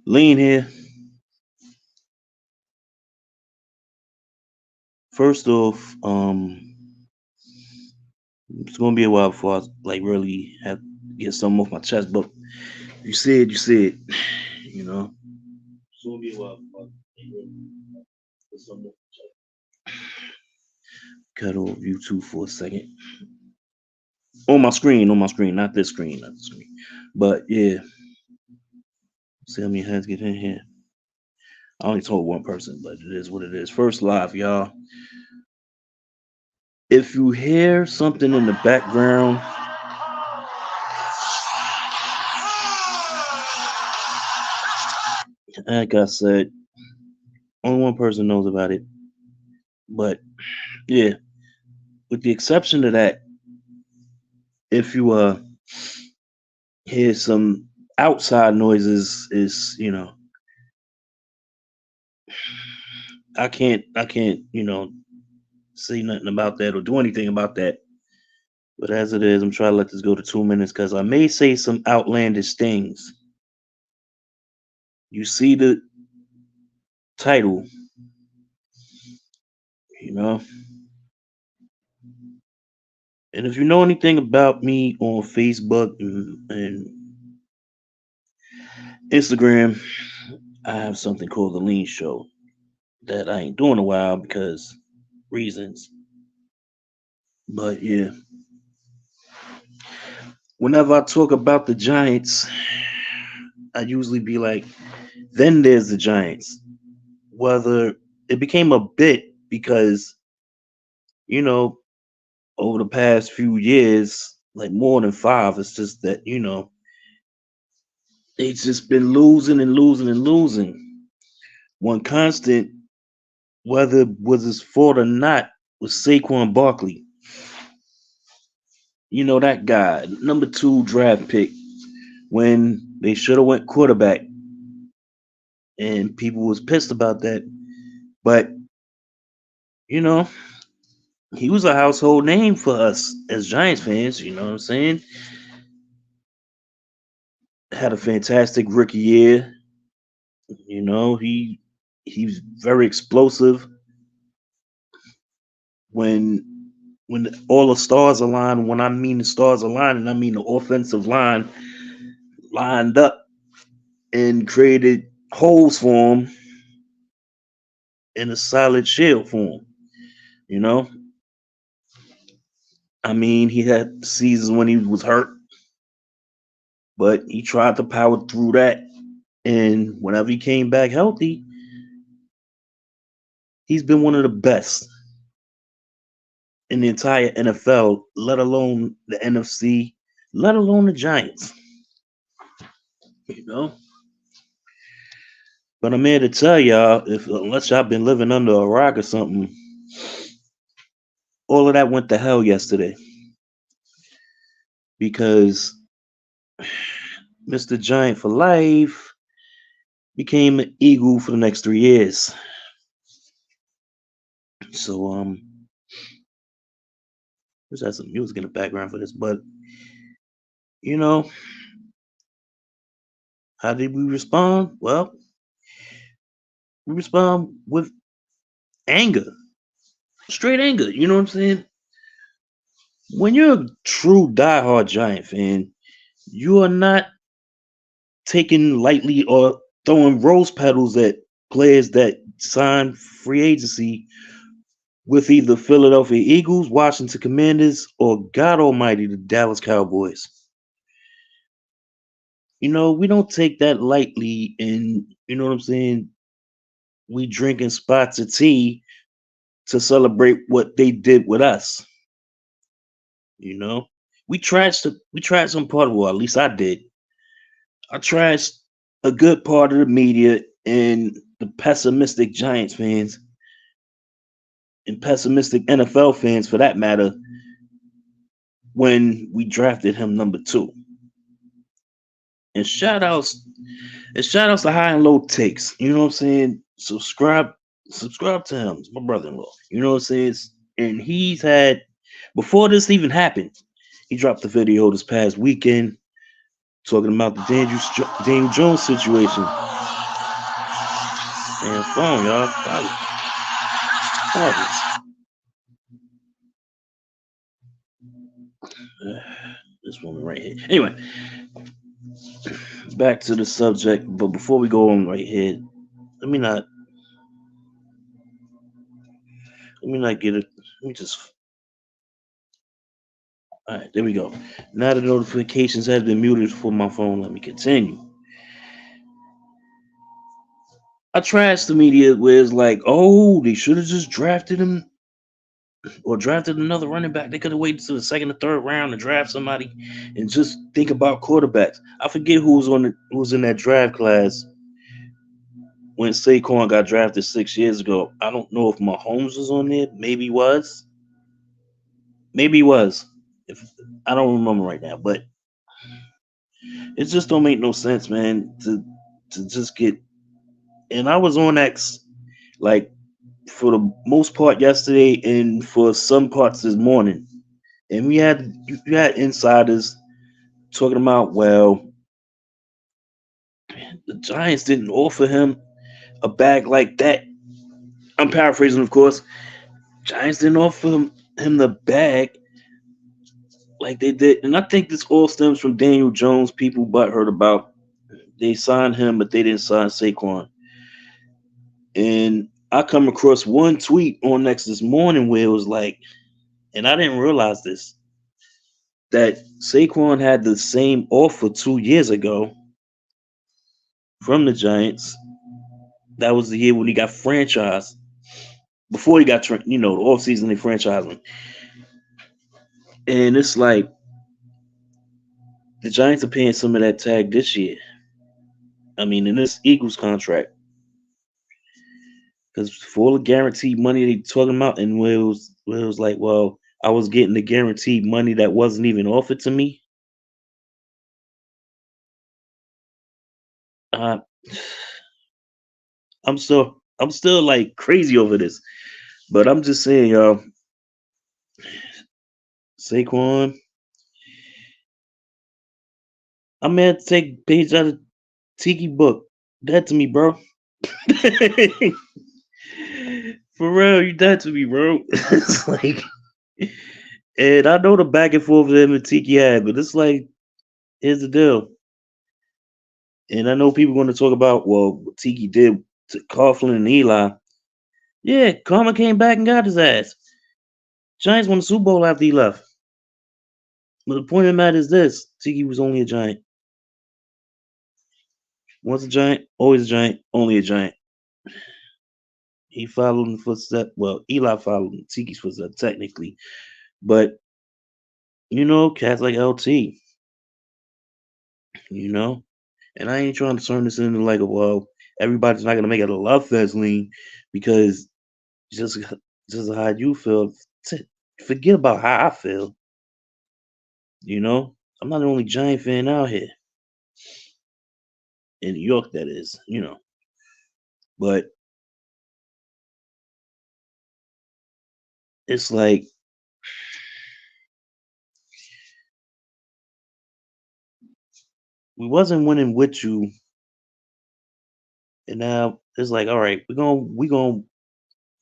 Lean here. First off, it's gonna be a while before I like really have get something off my chest. But you said, you know. It's gonna be a while before I really get something off my chest. Cut off YouTube for a second. On my screen, not this screen, not this screen. But yeah, see how many hands get in here. I only told one person, but it is what it is. First live, y'all. If you hear something in the background, like I said, only one person knows about it. But yeah, with the exception of that, if you hear some outside noises, is I can't say nothing about that or do anything about that. But as it is, I'm trying to let this go to 2 minutes because I may say some outlandish things. You see the title, you know. And if you know anything about me on Facebook and Instagram, I have something called the Lean Show that I ain't doing in a while because reasons. But yeah, whenever I talk about the Giants, I usually be like, then there's the Giants. Whether it became a bit because, you know, over the past few years, like more than five, it's just that, they just been losing and losing and losing. One constant, whether it was his fault or not, was Saquon Barkley. You know that guy, number two draft pick, when they should have went quarterback, and people was pissed about that. But you know, he was a household name for us as Giants fans. You know what I'm saying? Had a fantastic rookie year. He's very explosive when all the stars align. When I mean the stars align, and I mean the offensive line lined up and created holes for him in a solid shield for him. You know, I mean, he had seasons when he was hurt, but he tried to power through that. And whenever he came back healthy, he's been one of the best in the entire NFL, let alone the NFC, let alone the Giants. You know, but I'm here to tell y'all, if unless y'all been living under a rock or something, all of that went to hell yesterday because Mr. Giant for life became an Eagle for the next 3 years. So let's have some music in the background for this. But you know, how did we respond? Well, we respond with anger, straight anger. You know what I'm saying? When you're a true diehard Giant fan, you are not taking lightly or throwing rose petals at players that sign free agency with either Philadelphia Eagles, Washington Commanders, or God Almighty, the Dallas Cowboys. We don't take that lightly, and you know what I'm saying. We drinking spots of tea to celebrate what they did with us. You know, we tried some part of, well, at least I did. I trashed a good part of the media and the pessimistic Giants fans and pessimistic NFL fans, for that matter, when we drafted him number two. And shout outs to high and low takes. You know what I'm saying? Subscribe to him. It's my brother-in-law. You know what I'm saying? And he's had, before this even happened, he dropped the video this past weekend talking about the Daniel Jones situation. And phone, y'all. Pause. This woman right here. Anyway, back to the subject. But before we go on right here, let me not get it. Let me just. All right, there we go. Now the notifications have been muted for my phone. Let me continue. I trash the media where it's like, oh, they should have just drafted him or drafted another running back. They could have waited to the second or third round to draft somebody and just think about quarterbacks. I forget who was in that draft class when Saquon got drafted 6 years ago. I don't know if Mahomes was on there. Maybe he was. Maybe he was. If I don't remember right now, but it just don't make no sense, man. To just get. And I was on X like for the most part yesterday, and for some parts this morning. And you had insiders talking about, well, the Giants didn't offer him a bag like that. I'm paraphrasing, of course. Giants didn't offer him the bag like they did. And I think this all stems from Daniel Jones. People butthurt about they signed him, but they didn't sign Saquon. And I come across one tweet on X this morning where it was like, and I didn't realize this, that Saquon had the same offer 2 years ago from the Giants. That was the year when he got franchised. Before he got, the offseason they franchised him. And it's like the Giants are paying some of that tag this year. I mean, in this Eagles contract. Because for all the guaranteed money they talking about, and where it was like, well, I was getting the guaranteed money that wasn't even offered to me. Uh, I'm still like crazy over this. But I'm just saying, y'all, Saquon, I'm gonna have to take a page out of Tiki book. That to me, bro. For real, you dead to me, bro. It's like, and I know the back and forth that him and Tiki had, but it's like, here's the deal. And I know people going to talk about, well, what Tiki did to Coughlin and Eli. Yeah, Karma came back and got his ass. Giants won the Super Bowl after he left. But the point of the matter is this: Tiki was only a Giant. Once a Giant, always a Giant, only a Giant. He followed in the footsteps. Well, Eli followed in Tiki's footsteps technically, but cats like LT, you know. And I ain't trying to turn this into like a, well, everybody's not gonna make it a love fest lean because just just how you feel. Forget about how I feel. I'm not the only Giant fan out here in New York. That is. But it's like we wasn't winning with you, and now it's like, all right, we gonna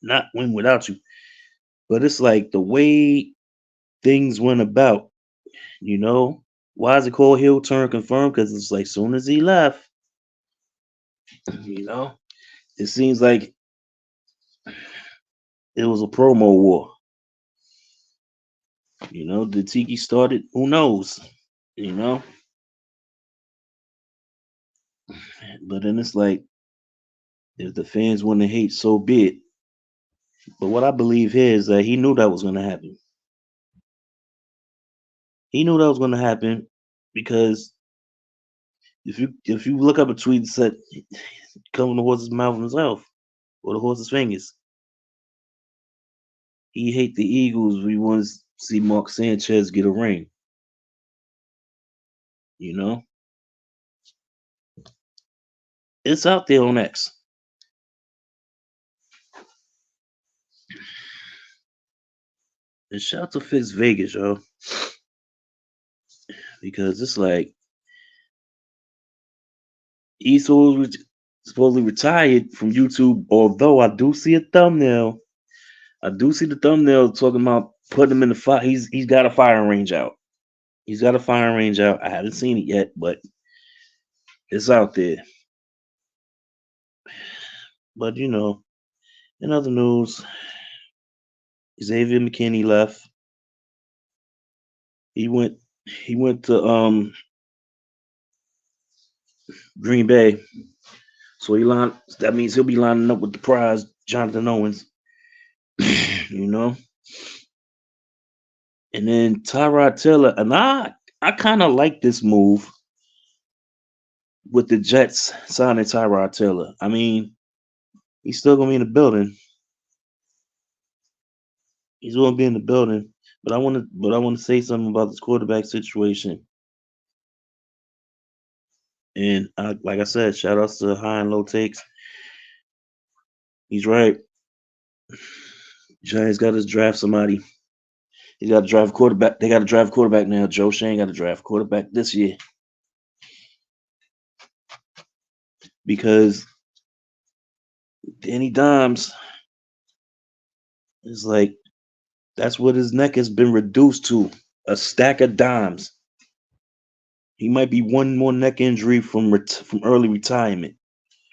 not win without you. But it's like the way things went about. You know, why is it called heel turn confirmed? Because it's like soon as he left, you know, it seems like it was a promo war. Did Tiki started? Who knows? You know, but then it's like if the fans want to hate, so be it. But what I believe here is that he knew that was going to happen. He knew that was going to happen because if you look up a tweet that said, "Come from the horse's mouth himself," or the horse's fingers, he hate the Eagles. We want to see Mark Sanchez get a ring. You know, it's out there on X. And shout out to Fix Vegas, yo, because it's like He's supposedly retired from YouTube. Although I do see a thumbnail. I do see the thumbnail talking about putting him in the fire. He's got a firing range out. He's got a firing range out. I haven't seen it yet, but it's out there. But in other news, Xavier McKinney left. He went to Green Bay. So that means he'll be lining up with the prize, Jonathan Owens. you know. And then Tyrod Taylor, and I kind of like this move with the Jets signing Tyrod Taylor. I mean, he's still gonna be in the building. He's gonna be in the building. But I want to say something about this quarterback situation. And like I said, shout outs to High and Low Takes. He's right. Giants got to draft somebody. He got to drive a quarterback. They got to drive a quarterback now. Joe Shane got to draft quarterback this year because Danny Dimes is like that's what his neck has been reduced to, a stack of dimes. He might be one more neck injury from early retirement.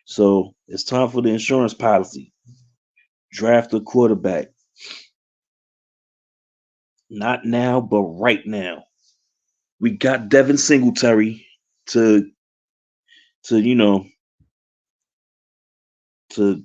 So it's time for the insurance policy. Draft a quarterback. Not now, but right now. We got Devin Singletary to to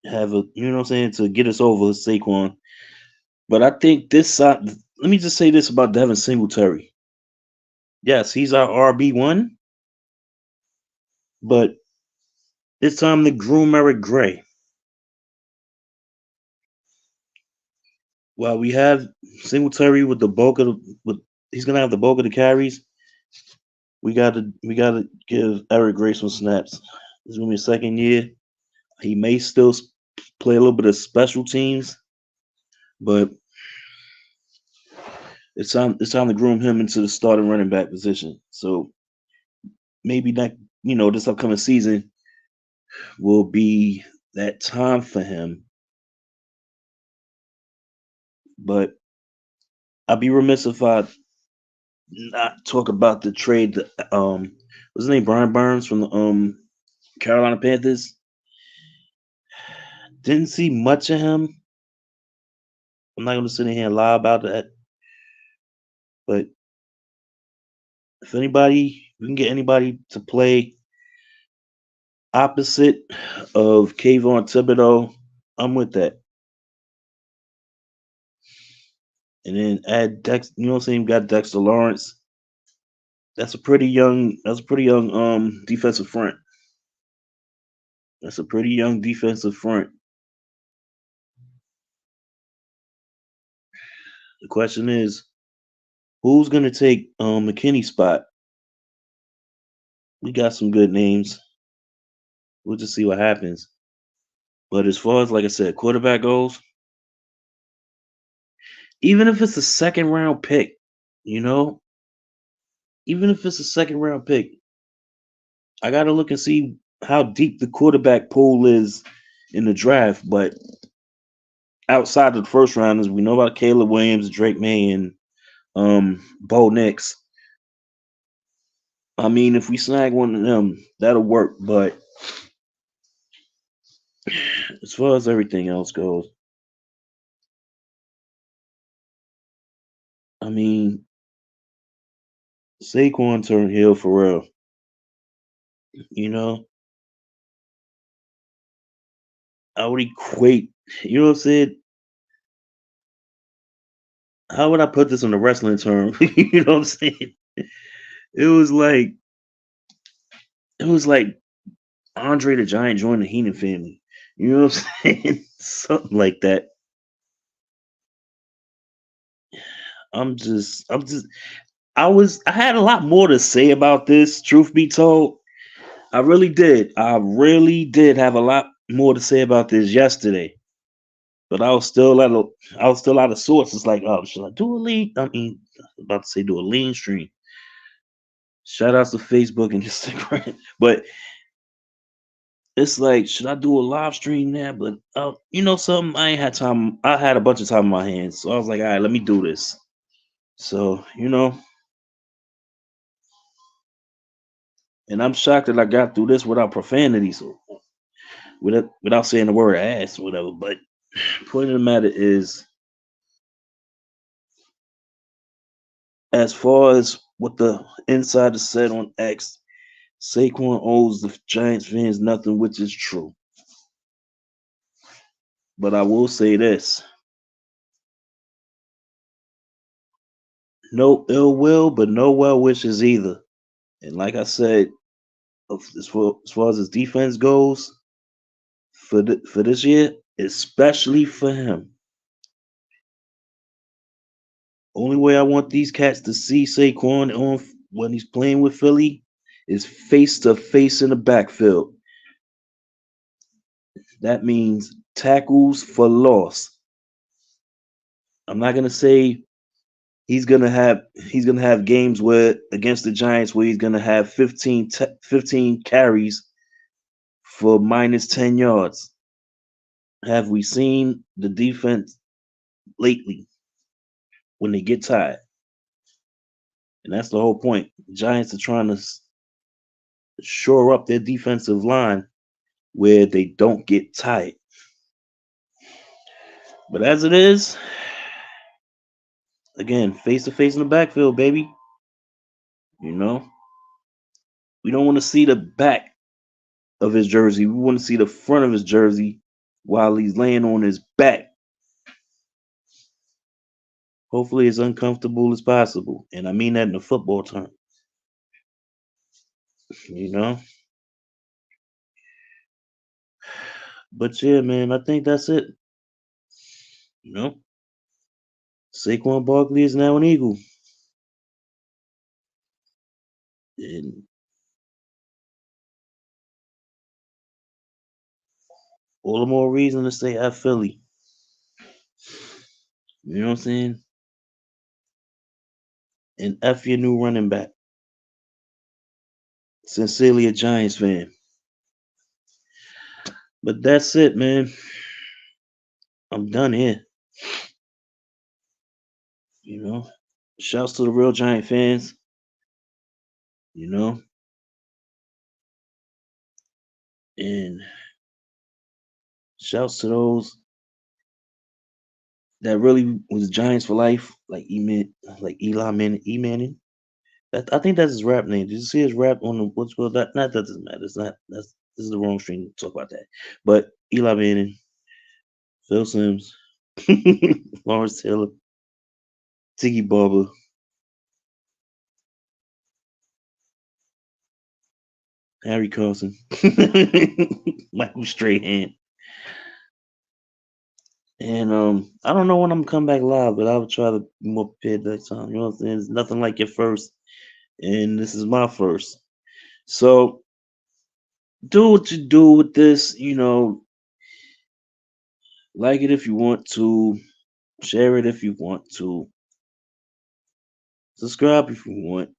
have to get us over Saquon. But I think this side. Let me just say this about Devin Singletary. Yes, he's our RB1, but it's time to groom Eric Gray. While we have Singletary with the bulk of he's gonna have the bulk of the carries. We gotta give Eric Gray some snaps. This is gonna be a second year. He may still play a little bit of special teams, but it's time to groom him into the starting running back position. So maybe this upcoming season will be that time for him. But I'd be remiss if I not talk about the trade. What's his name? Brian Burns from the Carolina Panthers. Didn't see much of him. I'm not gonna sit in here and lie about that. But if we can get anybody to play opposite of Kayvon Thibodeau, I'm with that. And then add Dex, you got Dexter Lawrence. That's a pretty young defensive front. That's a pretty young defensive front. The question is, who's gonna take McKinney's spot? We got some good names. We'll just see what happens. But as far as, like I said, quarterback goes, even if it's a second round pick, even if it's a second round pick, I got to look and see how deep the quarterback pool is in the draft. But outside of the first rounders, we know about Caleb Williams, Drake May, and Bo Nix. I mean, if we snag one of them, that'll work. But as far as everything else goes, I mean, Saquon turned heel for real. I would equate, you know what I'm saying? How would I put this on the wrestling term? you know what I'm saying? It was like Andre the Giant joined the Heenan family. You know what I'm saying? Something like that. I had a lot more to say about this, truth be told. I really did. I really did have a lot more to say about this yesterday. But I was still out of sorts. It's like, oh, should I do a lean? I mean, about to say do a lean stream. Shout outs to Facebook and Instagram. But it's like, should I do a live stream now? But you know something, I ain't had time. I had a bunch of time in my hands, so I was like, all right, let me do this. So and I'm shocked that I got through this without profanity, so without saying the word ass, or whatever. But point of the matter is, as far as what the insider said on X, Saquon owes the Giants fans nothing, which is true. But I will say this: no ill will, but no well wishes either. And like I said, as far as his defense goes for this year, especially for him, only way I want these cats to see Saquon on when he's playing with Philly is face to face in the backfield. That means tackles for loss. I'm not gonna say he's gonna have games where against the Giants where he's gonna have 15 carries for -10 yards. Have we seen the defense lately when they get tired? And that's the whole point. Giants are trying to shore up their defensive line where they don't get tired. But as it is, again, face to face in the backfield, baby. You know, we don't want to see the back of his jersey. We want to see the front of his jersey while he's laying on his back. Hopefully, as uncomfortable as possible. And I mean that in the football term. You know? But yeah, man, I think that's it. You know? Saquon Barkley is now an Eagle. And all the more reason to stay at Philly. You know what I'm saying? And F your new running back. Sincerely a Giants fan. But that's it, man. I'm done here. You know? Shouts to the real Giant fans. You know? And shouts to those that really was Giants for life, like Eli Manning, E Manning. I think that's his rap name. Did you see his rap on the what's called that? Not that doesn't matter. It's not. This is the wrong stream to talk about that. But Eli Manning, Phil Sims, Lawrence Taylor, Tiki Barber, Harry Carson, Michael Strahan, and I don't know when I'm gonna come back live, but I will try to be more prepared next time. You know what I'm saying? It's nothing like your first, and this is my first. So do what you do with this. Like it if you want to, share it if you want to, subscribe if you want.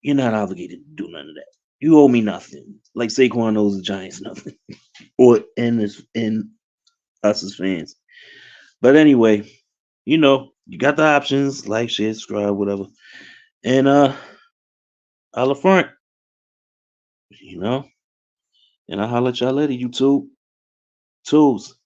You're not obligated to do none of that. You owe me nothing. Like Saquon owes the Giants nothing, or in us as fans. But anyway, you got the options: like, share, subscribe, whatever. And holla front, you know. And I'll holla at y'all later, YouTube. Tools.